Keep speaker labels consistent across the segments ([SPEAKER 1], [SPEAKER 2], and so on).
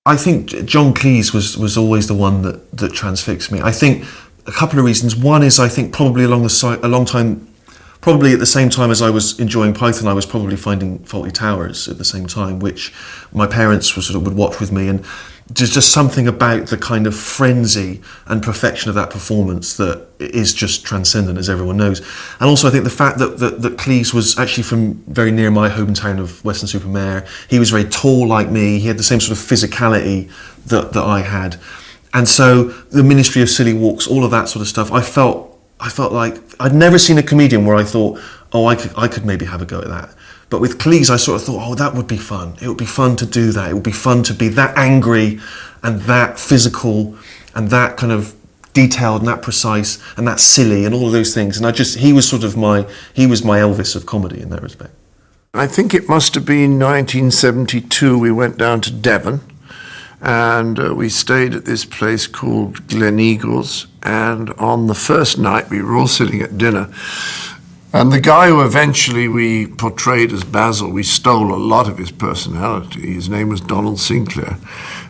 [SPEAKER 1] I think John Cleese was always the one that transfixed me. I think a couple of reasons. One is I think probably probably at the same time as I was enjoying Python, I was probably finding Fawlty Towers at the same time, which my parents would watch with me, and there's just something about the kind of frenzy and perfection of that performance that is just transcendent, as everyone knows. And also I think the fact that Cleese was actually from very near my hometown of Weston-super-Mare. He was very tall like me, he had the same sort of physicality that I had. And so the Ministry of Silly Walks, all of that sort of stuff, I felt like I'd never seen a comedian where I thought, oh, I could maybe have a go at that. But with Cleese, I sort of thought, oh, that would be fun. It would be fun to do that. It would be fun to be that angry and that physical and that kind of detailed and that precise and that silly and all of those things. And he was my Elvis of comedy in that respect.
[SPEAKER 2] I think it must have been 1972. We went down to Devon. And we stayed at this place called Gleneagles. And on the first night, we were all sitting at dinner. And the guy who eventually we portrayed as Basil, we stole a lot of his personality. His name was Donald Sinclair.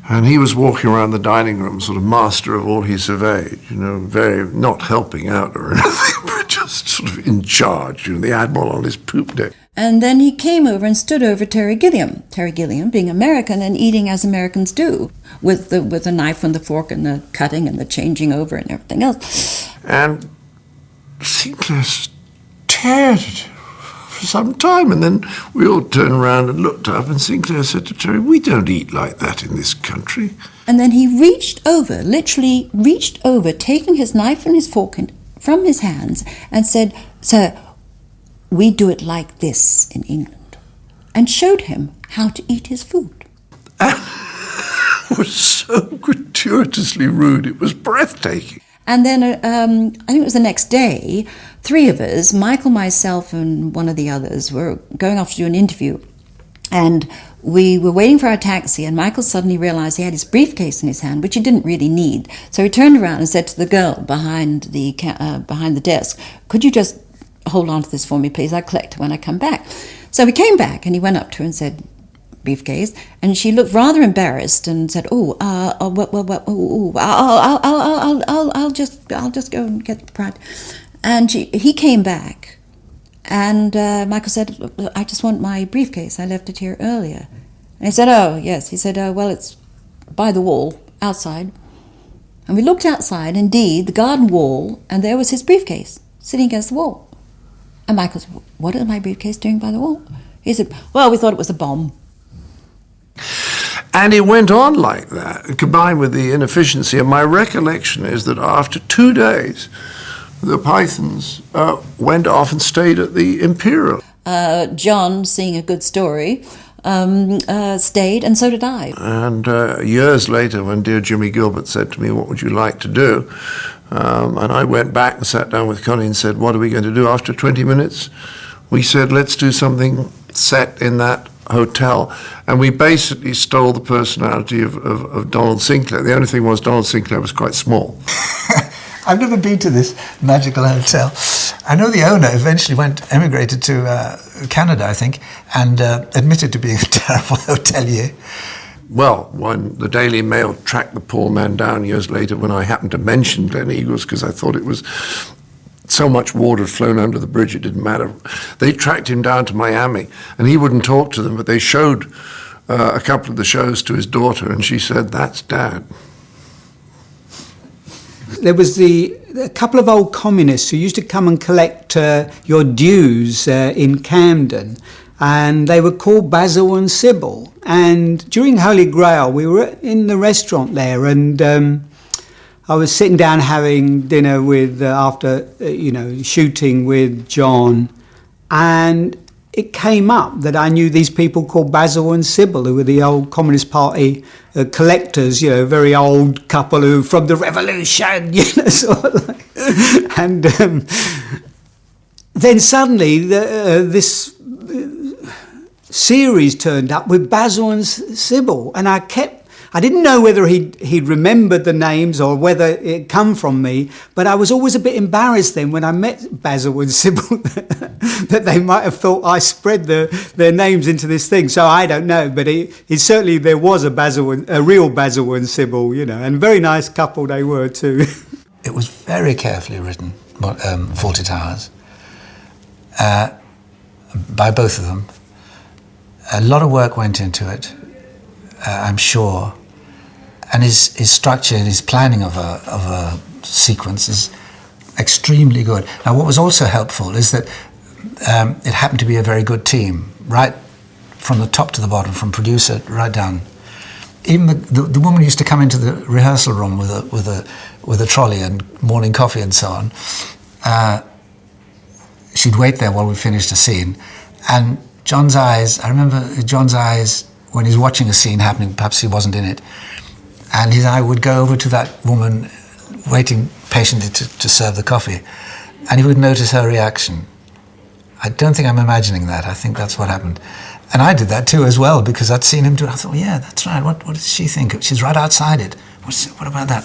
[SPEAKER 2] And he was walking around the dining room, sort of master of all he surveyed, very not helping out or anything, but just sort of in charge, the admiral on his poop deck.
[SPEAKER 3] And then he came over and stood over Terry Gilliam being American and eating as Americans do, with the knife and the fork and the cutting and the changing over and everything else.
[SPEAKER 2] And Sinclair stared at him for some time, and then we all turned around and looked up, and Sinclair said to Terry, "We don't eat like that in this country."
[SPEAKER 3] And then he literally reached over, taking his knife and his fork from his hands, and said, "Sir, we do it like this in England," and showed him how to eat his food.
[SPEAKER 2] It was so gratuitously rude, it was breathtaking.
[SPEAKER 3] And then I think it was the next day, three of us, Michael, myself, and one of the others, were going off to do an interview. And we were waiting for our taxi, and Michael suddenly realized he had his briefcase in his hand, which he didn't really need. So he turned around and said to the girl behind the desk, "Could you just hold on to this for me, please? I'll collect it when I come back." So he came back and he went up to her and said, "Briefcase," and she looked rather embarrassed and said, I'll just go and get the pride." And he came back, and Michael said, "I just want my briefcase. I left it here earlier." And he said, "Oh, yes." He said, "Well, it's by the wall, outside." And we looked outside, indeed, the garden wall, and there was his briefcase sitting against the wall. And Michael said, "What is my briefcase doing by the wall?" He said, "Well, we thought it was a bomb."
[SPEAKER 2] And it went on like that, combined with the inefficiency. And my recollection is that after 2 days, the Pythons went off and stayed at the Imperial.
[SPEAKER 3] John, seeing a good story, stayed, and so did I.
[SPEAKER 2] And years later, when dear Jimmy Gilbert said to me, "What would you like to do?" And I went back and sat down with Connie and said, "What are we going to do?" After 20 minutes, we said, "Let's do something set in that hotel." And we basically stole the personality of Donald Sinclair. The only thing was Donald Sinclair was quite small.
[SPEAKER 4] I've never been to this magical hotel. I know the owner eventually emigrated to Canada, I think, and admitted to being a terrible hotelier.
[SPEAKER 2] Well, when the Daily Mail tracked the poor man down years later, when I happened to mention Gleneagles because I thought it was so much water had flown under the bridge it didn't matter, they tracked him down to Miami, and he wouldn't talk to them, but they showed a couple of the shows to his daughter, and she said, "That's Dad."
[SPEAKER 5] There was a couple of old communists who used to come and collect your dues in Camden, and they were called Basil and Sybil. And during Holy Grail, we were in the restaurant there, and I was sitting down having dinner with after shooting with John, and it came up that I knew these people called Basil and Sybil, who were the old Communist Party collectors, very old couple who from the revolution, sort of like. And then suddenly this series turned up with Basil and Sybil, and I I didn't know whether he'd remembered the names or whether it had come from me, but I was always a bit embarrassed then when I met Basil and Sybil that they might have thought I spread their names into this thing. So I don't know, but it certainly there was a real Basil and Sybil, you know, and very nice couple they were too.
[SPEAKER 4] It was very carefully written, Fawlty Towers, by both of them. A lot of work went into it, I'm sure, and his structure and his planning of a sequence is extremely good. Now, what was also helpful is that it happened to be a very good team, right from the top to the bottom, from producer right down. Even the woman used to come into the rehearsal room with a trolley and morning coffee and so on. She'd wait there while we finished a scene, and John's eyes, I remember John's eyes when he's watching a scene happening, perhaps he wasn't in it, and his eye would go over to that woman waiting patiently to serve the coffee, and he would notice her reaction. I don't think I'm imagining that. I think that's what happened. And I did that too as well, because I'd seen him do it. I thought, yeah, that's right. What does she think? She's right outside it. What about that?